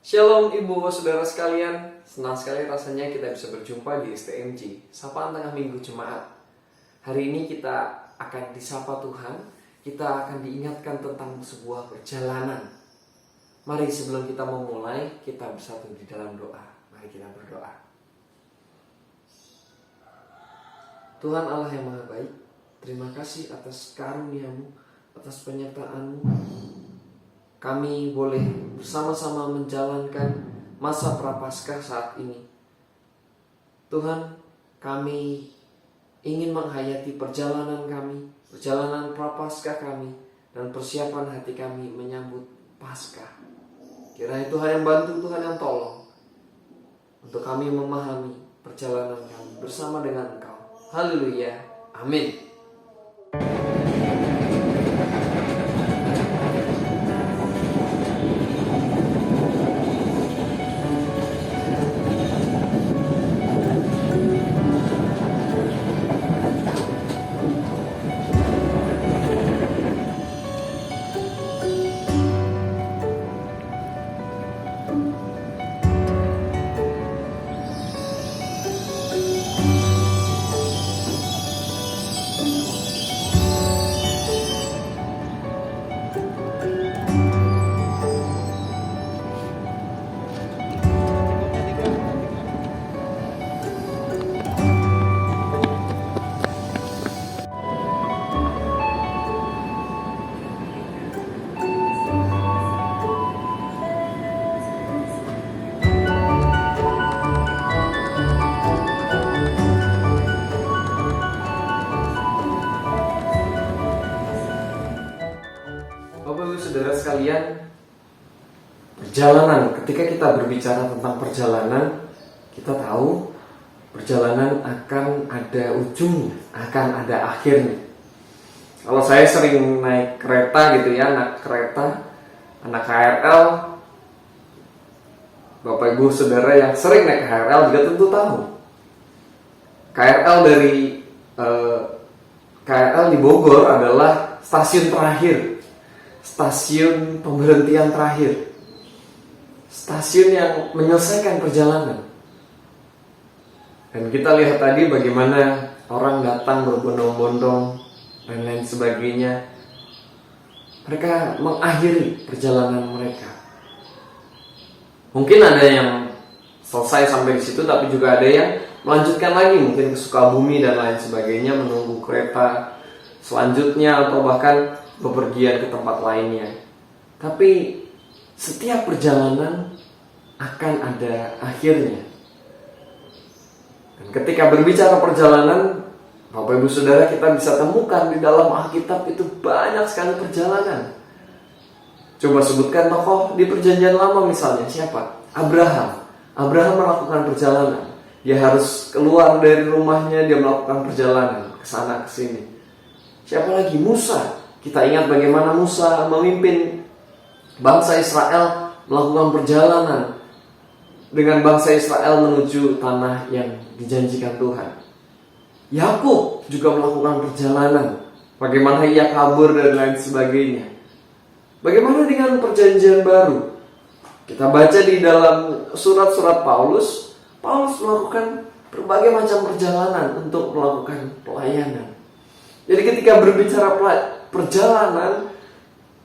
Shalom ibu saudara sekalian, senang sekali rasanya kita bisa berjumpa di STMJ, Sapaan Tengah Minggu Jemaat. Hari ini kita akan disapa Tuhan, kita akan diingatkan tentang sebuah perjalanan. Mari sebelum kita memulai, kita bersatu di dalam doa. Mari kita berdoa. Tuhan Allah yang Maha Baik, terima kasih atas karunia-Mu, atas penyertaan-Mu. Kami boleh bersama-sama menjalankan masa Prapaskah saat ini. Tuhan, kami ingin menghayati perjalanan kami, perjalanan Prapaskah kami, dan persiapan hati kami menyambut Paskah. Kiranya Tuhan yang bantu, Tuhan yang tolong, untuk kami memahami perjalanan kami bersama dengan Engkau. Haleluya, amin. Bapak Ibu Saudara sekalian, perjalanan, ketika kita berbicara tentang perjalanan, kita tahu perjalanan akan ada ujungnya, akan ada akhirnya. Kalau saya sering naik kereta gitu ya, anak kereta, anak KRL, Bapak Ibu Saudara yang sering naik KRL juga tentu tahu. KRL KRL di Bogor adalah stasiun terakhir, stasiun pemberhentian terakhir, stasiun yang menyelesaikan perjalanan. Dan kita lihat tadi bagaimana orang datang berbondong-bondong dan lain sebagainya. Mereka mengakhiri perjalanan mereka. Mungkin ada yang selesai sampai di situ, tapi juga ada yang melanjutkan lagi, mungkin ke Sukabumi dan lain sebagainya, menunggu kereta selanjutnya atau bahkan bepergian ke tempat lainnya. Tapi setiap perjalanan akan ada akhirnya. Dan ketika berbicara perjalanan, Bapak Ibu Saudara, kita bisa temukan di dalam Alkitab itu banyak sekali perjalanan. Coba sebutkan tokoh di Perjanjian Lama misalnya, siapa? Abraham. Abraham melakukan perjalanan. Dia harus keluar dari rumahnya, dia melakukan perjalanan ke sana ke sini. Siapa lagi? Musa. Kita ingat bagaimana Musa memimpin bangsa Israel melakukan perjalanan dengan bangsa Israel menuju tanah yang dijanjikan Tuhan. Yakub juga melakukan perjalanan, bagaimana ia kabur dan lain sebagainya. Bagaimana dengan perjanjian baru? Kita baca di dalam surat-surat Paulus melakukan berbagai macam perjalanan untuk melakukan pelayanan. Jadi ketika berbicara perjalanan,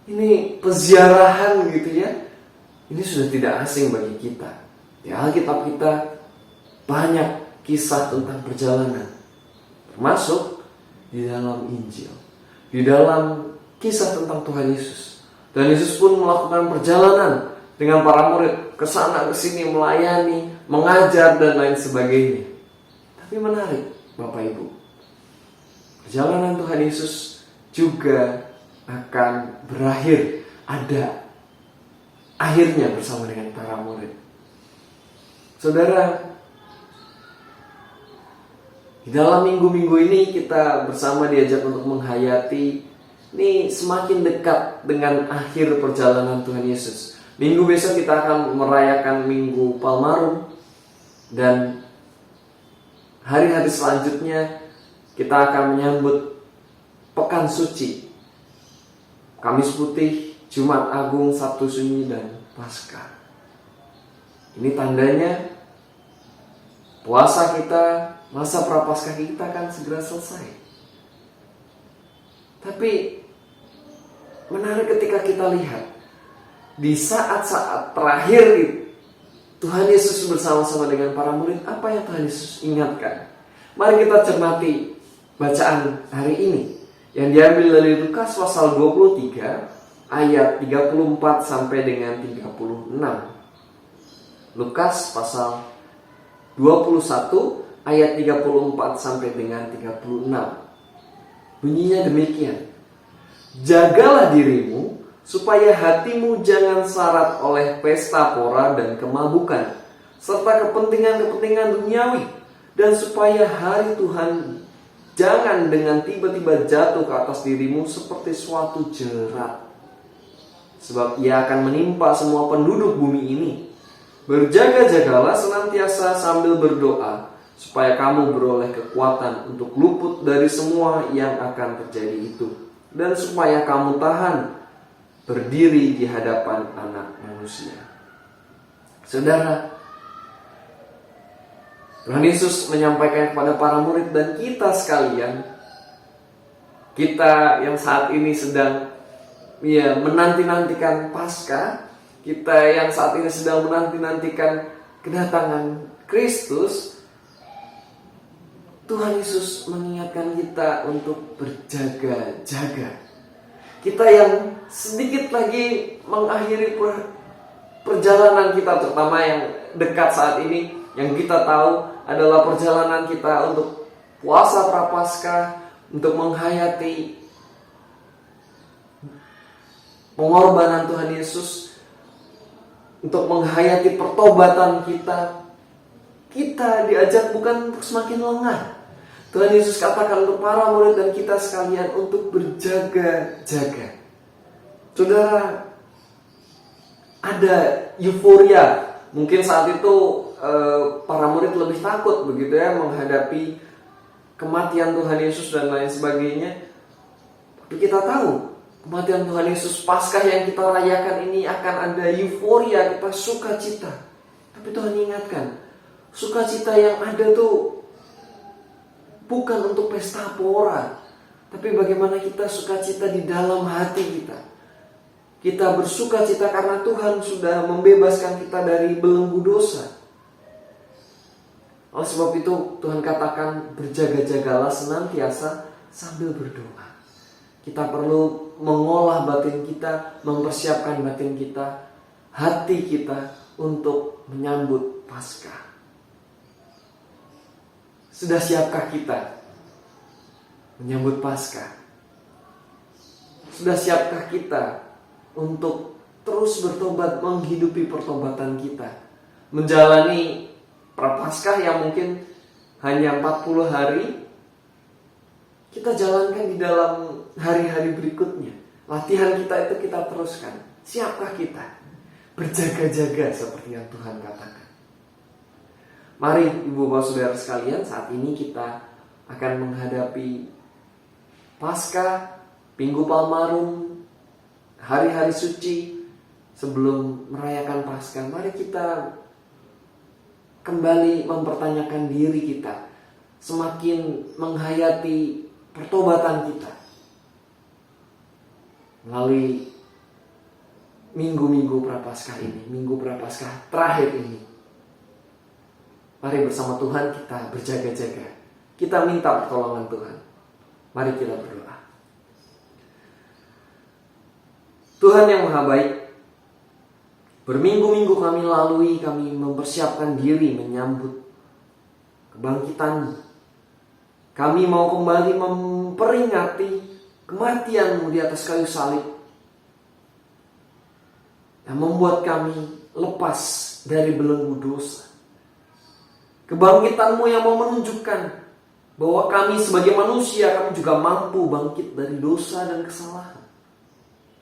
ini peziarahan gitu ya, ini sudah tidak asing bagi kita. Di Alkitab kita banyak kisah tentang perjalanan, termasuk di dalam Injil, di dalam kisah tentang Tuhan Yesus. Dan Yesus pun melakukan perjalanan dengan para murid ke sana ke sini, melayani, mengajar dan lain sebagainya. Tapi menarik Bapak Ibu, perjalanan Tuhan Yesus juga akan berakhir, ada akhirnya bersama dengan para murid. Saudara, di dalam minggu-minggu ini kita bersama diajak untuk menghayati, ini semakin dekat dengan akhir perjalanan Tuhan Yesus. Minggu besok kita akan merayakan Minggu Palmarum, dan hari-hari selanjutnya kita akan menyambut Pekan Suci, Kamis Putih, Jumat Agung, Sabtu Sunyi, dan Paskah. Ini tandanya puasa kita, masa prapaskah kita akan segera selesai. Tapi menarik ketika kita lihat di saat-saat terakhir Tuhan Yesus bersama-sama dengan para murid, apa yang Tuhan Yesus ingatkan? Mari kita cermati bacaan hari ini yang diambil dari Lukas pasal 23 ayat 34 sampai dengan 36. Lukas pasal 21 ayat 34 sampai dengan 36. Bunyinya demikian. Jagalah dirimu supaya hatimu jangan syarat oleh pesta pora dan kemabukan serta kepentingan-kepentingan duniawi, dan supaya hari Tuhan jangan dengan tiba-tiba jatuh ke atas dirimu seperti suatu jerat. Sebab ia akan menimpa semua penduduk bumi ini. Berjaga-jagalah senantiasa sambil berdoa, supaya kamu beroleh kekuatan untuk luput dari semua yang akan terjadi itu, dan supaya kamu tahan berdiri di hadapan Anak Manusia. Saudara, Tuhan Yesus menyampaikan kepada para murid dan kita sekalian, kita yang saat ini sedang menanti-nantikan Paskah, kita yang saat ini sedang menanti-nantikan kedatangan Kristus, Tuhan Yesus mengingatkan kita untuk berjaga-jaga. Kita yang sedikit lagi mengakhiri perjalanan kita, terutama yang dekat saat ini, yang kita tahu adalah perjalanan kita untuk puasa Prapaskah, untuk menghayati pengorbanan Tuhan Yesus, untuk menghayati pertobatan kita. Kita diajak bukan untuk semakin lengah. Tuhan Yesus katakan untuk para murid dan kita sekalian untuk berjaga-jaga. Saudara, ada euforia. Mungkin saat itu para murid lebih takut begitu ya menghadapi kematian Tuhan Yesus dan lain sebagainya. Tapi kita tahu kematian Tuhan Yesus, Paskah yang kita rayakan ini akan ada euforia, kita sukacita. Tapi Tuhan ingatkan, sukacita yang ada tuh bukan untuk pesta pora, tapi bagaimana kita sukacita di dalam hati kita. Kita bersukacita karena Tuhan sudah membebaskan kita dari belenggu dosa. Oleh sebab itu Tuhan katakan berjaga-jagalah senantiasa sambil berdoa. Kita perlu mengolah batin kita, mempersiapkan batin kita, hati kita untuk menyambut Paskah. Sudah siapkah kita menyambut Paskah? Sudah siapkah kita untuk terus bertobat, menghidupi pertobatan kita, menjalani Prapaskah yang mungkin hanya 40 hari, kita jalankan di dalam hari-hari berikutnya. Latihan kita itu kita teruskan. Siapkah kita berjaga-jaga seperti yang Tuhan katakan? Mari ibu bapak saudara sekalian, saat ini kita akan menghadapi Paskah, Minggu Palmarum, hari-hari suci sebelum merayakan Paskah. Mari kita kembali mempertanyakan diri kita, semakin menghayati pertobatan kita melalui minggu-minggu Prapaskah ini, minggu Prapaskah terakhir ini. Mari bersama Tuhan kita berjaga-jaga. Kita minta pertolongan Tuhan. Mari kita berdoa. Tuhan yang Maha Baik, berminggu-minggu kami lalui, kami mempersiapkan diri menyambut kebangkitan-Mu. Kami mau kembali memperingati kematian-Mu di atas kayu salib yang membuat kami lepas dari belenggu dosa. Kebangkitan-Mu yang mau menunjukkan bahwa kami sebagai manusia, kami juga mampu bangkit dari dosa dan kesalahan.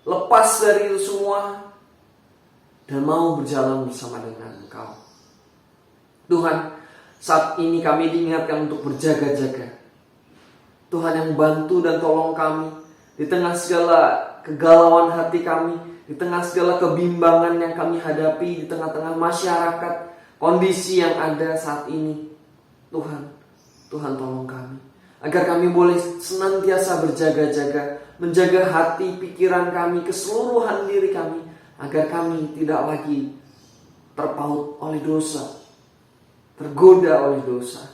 Lepas dari itu semua dan mau berjalan bersama dengan Engkau. Tuhan, saat ini kami diingatkan untuk berjaga-jaga. Tuhan yang bantu dan tolong kami di tengah segala kegalauan hati kami, di di tengah segala kebimbangan yang kami hadapi, di tengah-tengah masyarakat, kondisi yang ada saat ini. Tuhan tolong kami, agar kami boleh senantiasa berjaga-jaga, menjaga hati, pikiran kami, keseluruhan diri kami, agar kami tidak lagi terpaut oleh dosa, tergoda oleh dosa.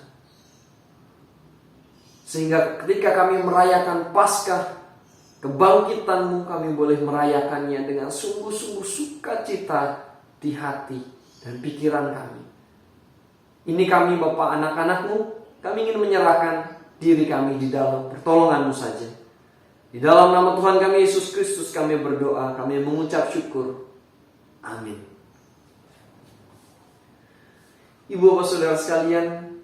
Sehingga ketika kami merayakan Paskah, kebangkitan-Mu, kami boleh merayakannya dengan sungguh-sungguh sukacita di hati dan pikiran kami. Ini kami Bapa, anak-anak-Mu, kami ingin menyerahkan diri kami di dalam pertolongan-Mu saja. Di dalam nama Tuhan kami Yesus Kristus kami berdoa, kami mengucap syukur. Amin. Ibu bapak saudara sekalian,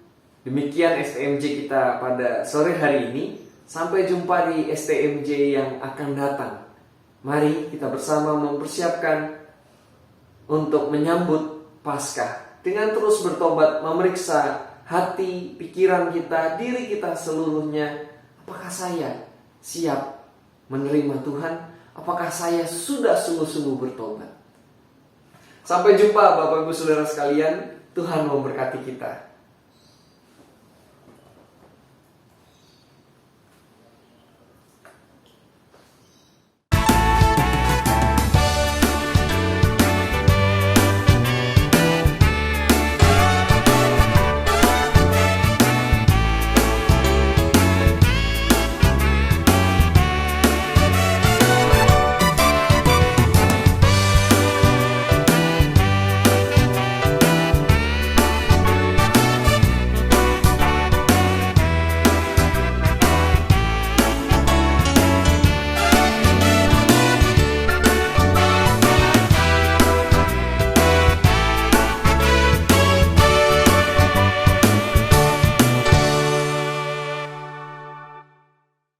demikian STMJ kita pada sore hari ini. Sampai jumpa di STMJ yang akan datang. Mari kita bersama mempersiapkan untuk menyambut Paskah dengan terus bertobat, memeriksa hati, pikiran kita, diri kita seluruhnya. Apakah saya siap menerima Tuhan? Apakah saya sudah sungguh-sungguh bertobat? Sampai jumpa Bapak Ibu Saudara sekalian. Tuhan memberkati kita.